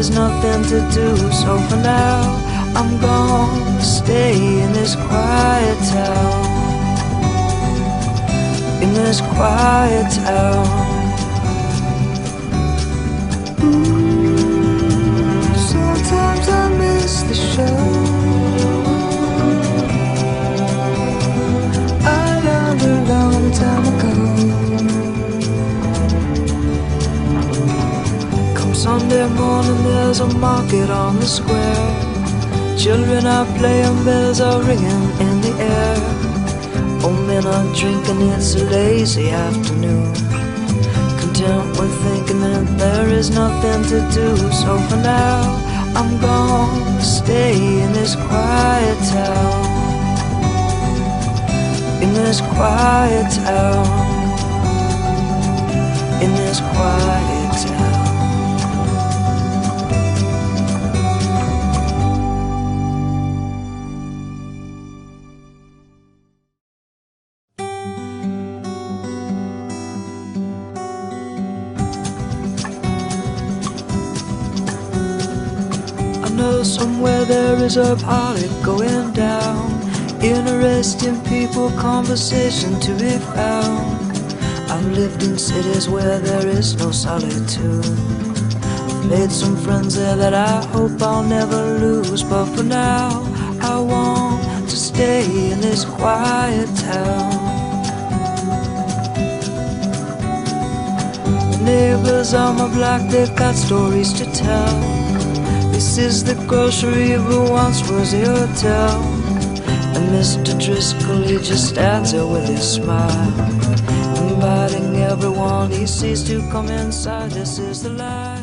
is nothing to do. So for now, I'm gonna stay in this quiet town, in this quiet town. Sometimes I miss the show. I learned a long time ago. Come Sunday morning, there's a market on the square. Children are playing, bells are ringing in the air. Old men are drinking, it's a lazy afternoon. Content with thinking that there is nothing to do. So for now, I'm gonna stay in this quiet town, in this quiet town, in this quiet town. I know somewhere there is a party going down, interesting people, conversation to be found. I've lived in cities where there is no solitude. I've made some friends there that I hope I'll never lose. But for now, I want to stay in this quiet town. The neighbors on my block, they've got stories to tell. This is the grocery, but once was a hotel. And Mr. Driscoll, he just stands there with his smile, inviting everyone he sees to come inside. This is the life.